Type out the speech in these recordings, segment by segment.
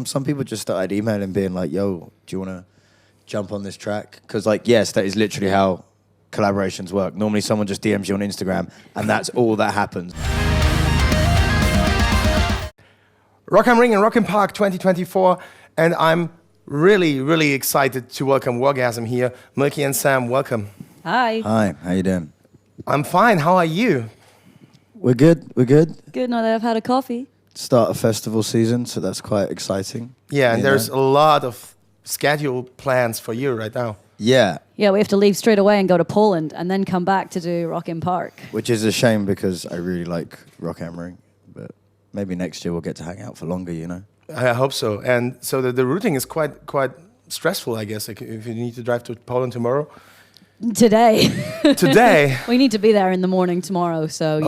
Some people just started emailing being like, yo, do you want to jump on this track? Because, like, yes, that is literally how collaborations work. Normally someone just DMs you on Instagram and that's all that happens. Rock am Ring and Rock im Park 2024, and I'm really, really excited to welcome WARGASM here. Milky and Sam, welcome. Hi. Hi, how you doing? I'm fine, how are you? We're good, we're good. Good now that I've had a coffee. Start of festival season, so that's quite exciting. Yeah, and You there's know? a lot of scheduled plans for you right now. Yeah, Yeah, we have to leave straight away and go to Poland and then come back to do Rock im Park. which is a shame because I really like Rock am Ring, but maybe next year we'll get to hang out for longer, you know? I hope so. And so the routing is quite stressful, I guess, like if you need to drive to Poland tomorrow. Today. Today? We need to be there in the morning tomorrow, so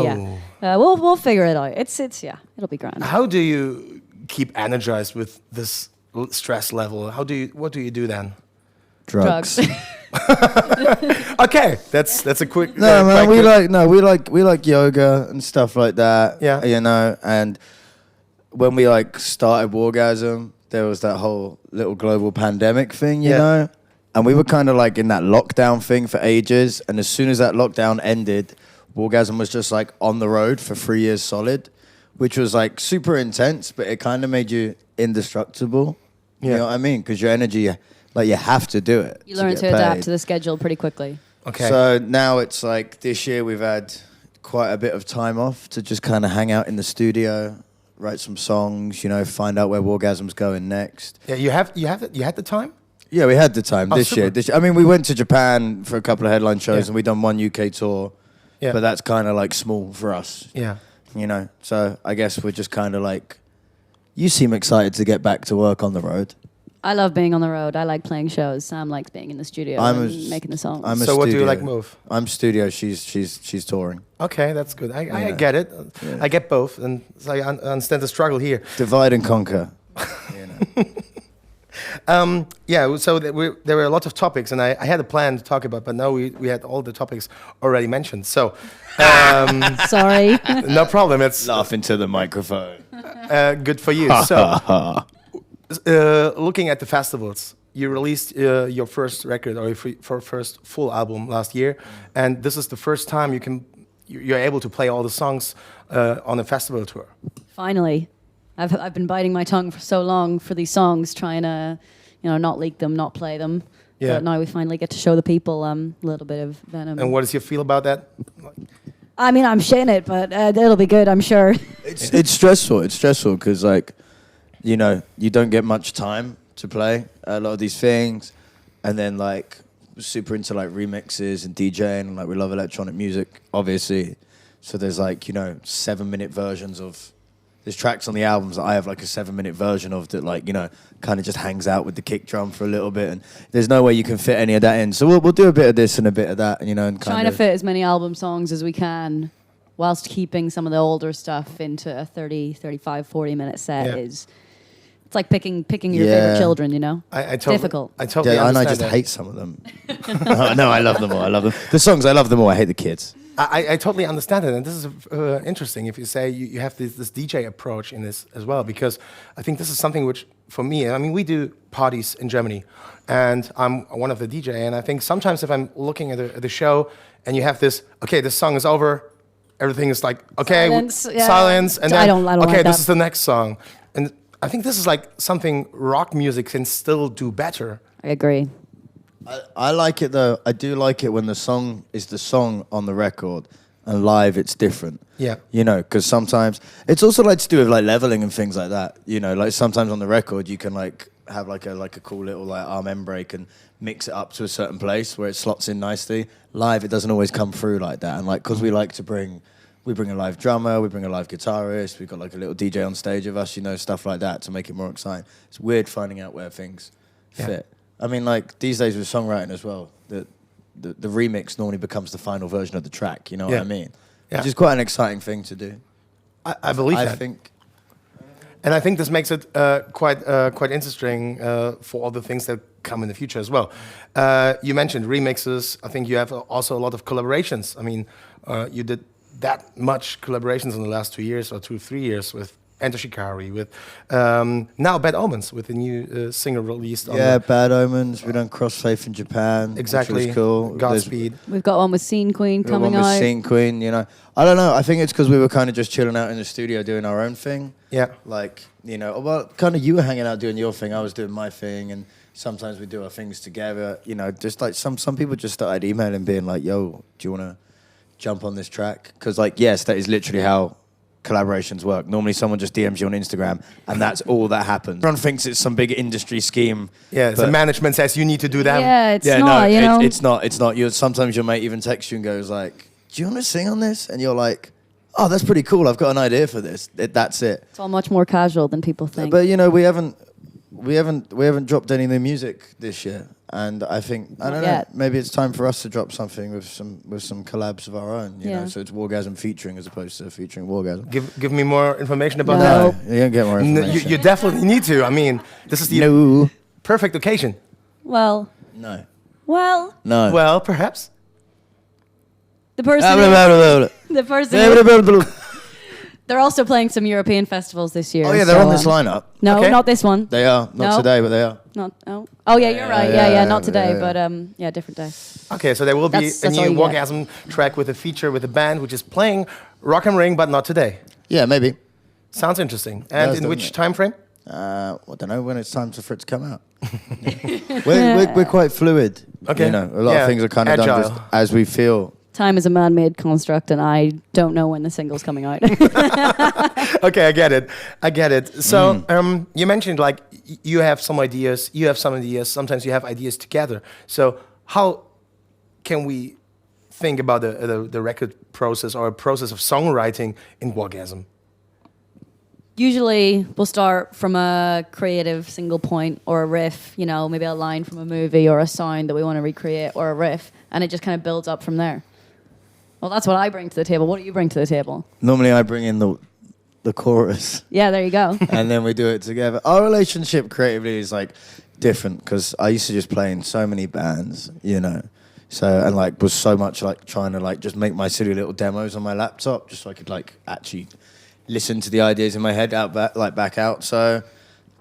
yeah. We'll figure it out. It's yeah, it'll be grand. How do you keep energized with this stress level? What do you do then? Drugs. Okay, that's a quick. No, man, quite quick. we like yoga and stuff like that. Yeah. You know, and when we like started WARGASM, there was that whole little global pandemic thing, you Yeah. know? And we were kind of like in that lockdown thing for ages. And as soon as that lockdown ended, WARGASM was just like on the road for 3 years solid, which was like super intense, but it kind of made you indestructible. You Yeah. know what I mean? Because your energy, like you have to do it. You learn get to adapt paid. to the schedule pretty quickly. Okay. So now it's like this year we've had quite a bit of time off to just kind of hang out in the studio, write some songs, you know, find out where WARGASM's going next. Yeah, you had the time. Yeah, we had the time Oh, this super. year. I mean, we went to Japan for a couple of headline shows Yeah. and we done one UK tour, Yeah. but that's kind of like small for us, Yeah. you know. So I guess we're just kind of like, you seem excited to get back to work on the road. I love being on the road. I like playing shows. Sam likes being in the studio and making the songs. I'm a So what do you studio. like move? I'm studio. She's touring. Okay, that's good. I Yeah. get it. Yeah. I get both, and so I understand the struggle here. Divide and conquer. You know. Yeah, so there were a lot of topics, and I had a plan to talk about, but now we had all the topics already mentioned. So, Sorry. no problem. It's Laugh into the microphone. good for you. So, looking at the festivals, you released your first record or your first full album last year, and this is the first time you're able to play all the songs on a festival tour. Finally. I've been biting my tongue for so long for these songs, trying to, not leak them, not play them. Yeah. But now we finally get to show the people a little bit of Venom. And what is your feel about that? I mean, I'm shitting it, but it'll be good, I'm sure. It's stressful. It's stressful because, like, you know, you don't get much time to play a lot of these things, and then like super into like remixes and DJing, and like we love electronic music, obviously. So there's like 7-minute versions of. There's tracks on the albums that I have like a 7-minute version of that, like, kind of just hangs out with the kick drum for a little bit, and there's no way you can fit any of that in. So we'll do a bit of this and a bit of that, and and Trying to fit as many album songs as we can whilst keeping some of the older stuff into a 30, 35, 40-minute set Yeah. it's like picking your favorite children, I totally, difficult. I totally Yeah, and I understand just that. hate some of them. No, I love them all. I love them. The songs, I love them all. I hate the kids. I totally understand it, and this is interesting if you say you have this DJ approach in this as well, because I think this is something which, for me, I mean, we do parties in Germany, and I'm one of the DJ, and I think sometimes if I'm looking at the show and you have this, okay, this song is over, everything is like, okay, Silence, yeah. silence, and then, I don't okay, like this that. is the next song. And I think this is like something rock music can still do better. I agree. I like it though. I do like it when the song is the song on the record, and live it's different. Yeah. Because sometimes it's also like to do with like leveling and things like that. Like sometimes on the record you can like have like a cool little like RM break and mix it up to a certain place where it slots in nicely. Live it doesn't always come through like that, and like because we like to bring a live drummer, we bring a live guitarist, we've got like a little DJ on stage of us, stuff like that to make it more exciting. It's weird finding out where things fit. I mean, like these days with songwriting as well, the remix normally becomes the final version of the track. You know what I mean? Yeah. Which is quite an exciting thing to do. I believe that. I think. And I think this makes it quite interesting for all the things that come in the future as well. You mentioned remixes. I think you have also a lot of collaborations. I mean, you did that much collaborations in the last 2 years or 3 years with Enter Shikari, with now Bad Omens, with the new single released. On Bad Omens. We've done Crossfaith in Japan. Exactly. Which was cool. Godspeed. We've got one with Scene Queen coming one with out. Scene Queen, you know. I don't know. I think it's because we were kind of just chilling out in the studio doing our own thing. Yeah. Like, you know, well, kind of you were hanging out doing your thing. I was doing my thing. And sometimes we do our things together. You know, just like some people just started emailing being like, yo, do you want to jump on this track? Because, like, yes, that is literally how collaborations work. Normally someone just DMs you on Instagram and that's all that happens. Everyone thinks it's some big industry scheme. Yeah, the management says you need to do that. Yeah, it's not, you know. It's not. Sometimes your mate even texts you and goes like, do you want to sing on this? And you're like, oh, that's pretty cool. I've got an idea for this. That's it. It's all much more casual than people think. But, you know, we haven't dropped any new music this year. And I think, I don't know, maybe it's time for us to drop something with some collabs of our own, you know, so it's Wargasm featuring as opposed to featuring Wargasm. Give me more information about No. that. You don't get more information. You definitely need to. I mean, this is the perfect occasion. Well, No. Well, perhaps. the person, they're also playing some European festivals this year. Oh, yeah, they're on this lineup. No, Okay. not this one. They are. Not today, but they are. Oh, yeah, you're right. Yeah, not today, yeah. but different day. Okay, so there will be That's a all new you get. Wargasm track with a feature with a band which is playing Rock am Ring, but not today. Yeah, maybe. Sounds interesting. And in doesn't which it? time frame? I don't know when it's time for it to come out. we're quite fluid. Okay. You know, a lot of things are kind of done Agile. just as we feel. Time is a man-made construct, and I don't know when the single's coming out. Okay, I get it. So you mentioned like you have some ideas, sometimes you have ideas together. So how can we think about the record process or a process of songwriting in Wargasm? Usually, we'll start from a creative single point or a riff, you know, maybe a line from a movie or a sound that we want to recreate or a riff, and it just kind of builds up from there. Well, that's what I bring to the table. What do you bring to the table? Normally I bring in the chorus. Yeah, there you go. And then we do it together. Our relationship creatively is like different because I used to just play in so many bands, you know. So, and like was so much like trying to like just make my silly little demos on my laptop just so I could like actually listen to the ideas in my head back out. So,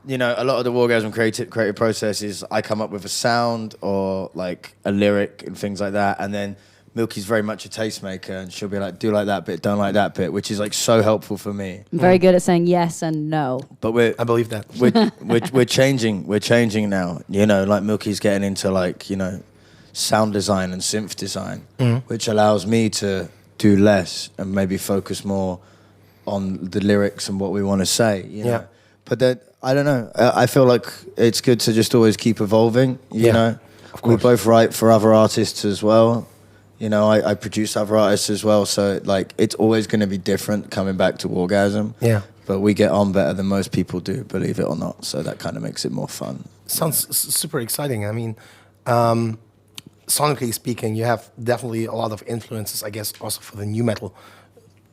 you know, a lot of the Wargasm creative process is I come up with a sound or like a lyric and things like that, and then Milky's very much a tastemaker, and she'll be like, do like that bit, don't like that bit, which is like so helpful for me. I'm very good at saying yes and no. But I believe that. we're changing. We're changing now. You know, like Milky's getting into like, you know, sound design and synth design, which allows me to do less and maybe focus more on the lyrics and what we want to say. You know? But that, I don't know. I feel like it's good to just always keep evolving. You know, we both write for other artists as well. You know, I produce other artists as well, so like it's always going to be different coming back to Wargasm. Yeah. But we get on better than most people do, believe it or not. So that kind of makes it more fun. Sounds super exciting. I mean, sonically speaking, you have definitely a lot of influences, I guess, also for the new metal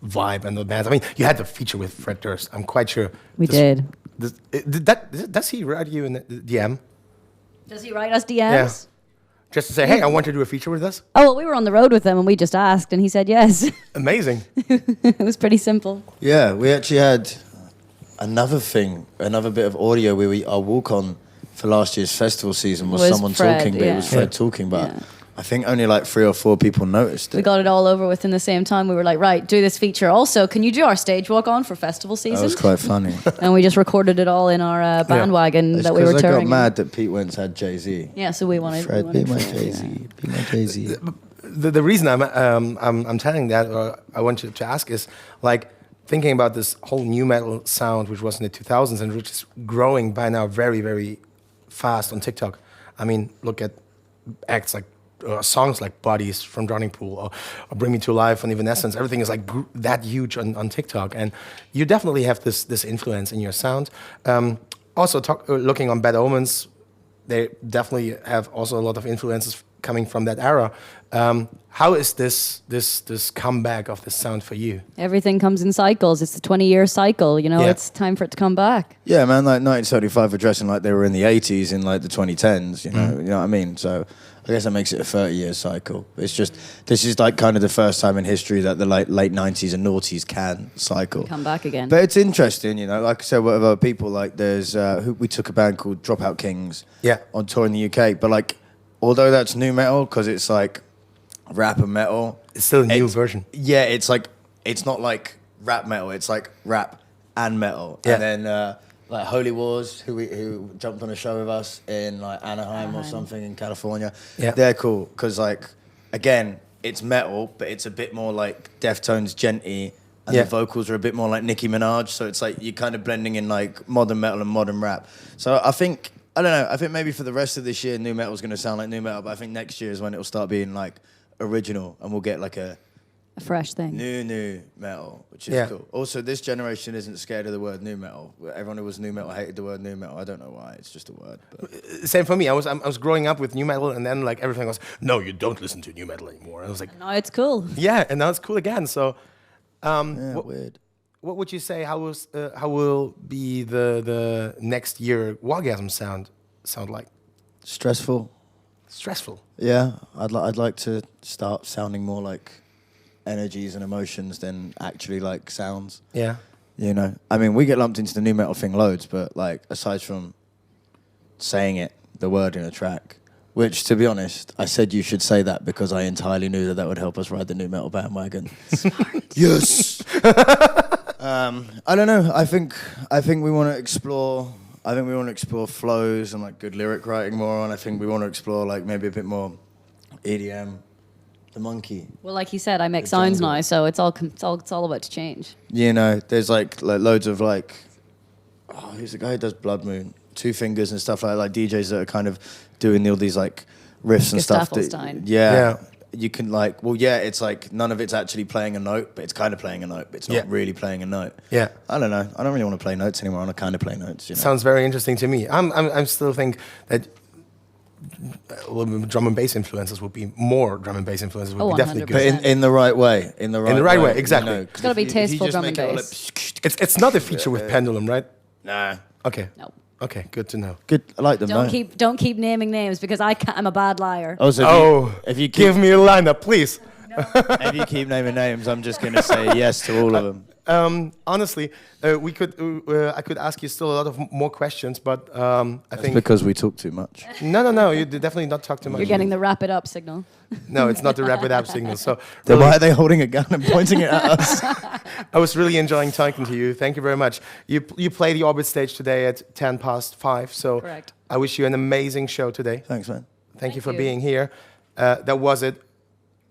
vibe and the bands. I mean, you had the feature with Fred Durst. I'm quite sure. We did. Does he write you in the DM? Does he write us DMs? Yeah. Just to say, hey, I want to do a feature with us? Oh, well, we were on the road with him and we just asked and he said yes. Amazing. It was pretty simple. Yeah, we actually had another bit of audio where our walk-on for last year's festival season was someone Fred, talking, but it was Fred talking, but I think only like 3 or 4 people noticed it. We got it all over within the same time. We were like, right, do this feature. Also, can you do our stage walk on for festival season? That was quite funny. And we just recorded it all in our bandwagon that we were touring. I got mad that Pete Wentz had Jay-Z. Yeah, so we wanted. Fred, be my Jay-Z. Be my Jay-Z. The reason I'm telling that, or I want to ask, is like thinking about this whole new metal sound, which was in the 2000s and which is growing by now very, very fast on TikTok. I mean, look at acts like songs like Bodies from Drowning Pool or Bring Me to Life on Evanescence. Everything is like that huge on TikTok, and you definitely have this influence in your sound. Also, looking on Bad Omens, they definitely have also a lot of influences coming from that era. How is this comeback of the sound for you? Everything comes in cycles. It's a 20-year cycle. You know, Yeah. it's time for it to come back. Yeah, man, like 1975 were dressing like they were in the 80s in like the 2010s, you know what I mean? So I guess that makes it a 30-year cycle. It's just, this is like kind of the first time in history that the late 90s and noughties can cycle. Come back again. But it's interesting, you know, like I said, with other people, like there's, we took a band called Dropout Kings on tour in the UK, but like, although that's new metal, because it's like rap and metal. It's still a new version. Yeah, it's like, it's not like rap metal, it's like rap and metal. Yeah. And then like Holy Wars, who jumped on a show with us in like Anaheim or something in California. Yeah. They're cool, because like, again, it's metal, but it's a bit more like Deftones, genty, and the vocals are a bit more like Nicki Minaj, so it's like you're kind of blending in like modern metal and modern rap. So I think, I don't know, I think maybe for the rest of this year, new metal's going to sound like new metal, but I think next year is when it'll start being like original, and we'll get like a fresh thing. New metal, which is cool. Also, this generation isn't scared of the word new metal. Everyone who was new metal hated the word new metal. I don't know why. It's just a word. But. Same for me. I was growing up with new metal, and then like everything was, no, you don't listen to new metal anymore. And I was like, No, it's cool. yeah, and now it's cool again. So, Weird. what would you say? How will be the next year WARGASM sound like? Stressful. Stressful. Yeah, I'd like to start sounding more like energies and emotions than actually like sounds. Yeah. You know, I mean, we get lumped into the new metal thing loads, but like aside from saying it, the word in a track, which to be honest, I said you should say that because I entirely knew that would help us ride the new metal bandwagon. Smart. Yes. I don't know. I think we want to explore. I think we want to explore flows and like good lyric writing more on. I think we want to explore like maybe a bit more EDM. The monkey. Well, like he said, I make sounds now, so it's all about to change. You know, there's like loads of like, oh, who's the guy who does Blood Moon? Two Fingers and stuff like DJs that are kind of doing all these like riffs and stuff. Yeah. You can like, well, yeah, it's like none of it's actually playing a note, but it's kind of playing a note, but it's not really playing a note. Yeah. I don't know. I don't really want to play notes anymore. I want to kind of play notes. You know? Sounds very interesting to me. I'm still think that drum and bass influences would be more drum and bass influences would be definitely good. But in the right way. In the right way, exactly. You know, It's got to be tasteful drum and bass. It's not a feature with pendulum, right? Nah. Okay. No. Okay, good to know. Good. I like them. Don't keep naming names because I'm a bad liar. Also, if you give me a lineup, please. If you keep naming names, I'm just gonna say yes to all of them. Honestly, I could ask you still a lot of more questions, but I think because we talk too much. No, you definitely not talk too much. You're getting the wrap it up signal. No, it's not the wrap it up signal. So then why are they holding a gun and pointing it at us? I was really enjoying talking to you. Thank you very much. You play the Orbit stage today at 5:10. So correct. I wish you an amazing show today. Thanks, man. Thank you for being here. That was it.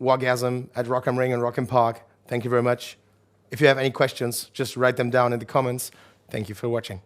WARGASM at Rock am Ring and Rock im Park. Thank you very much. If you have any questions, just write them down in the comments. Thank you for watching.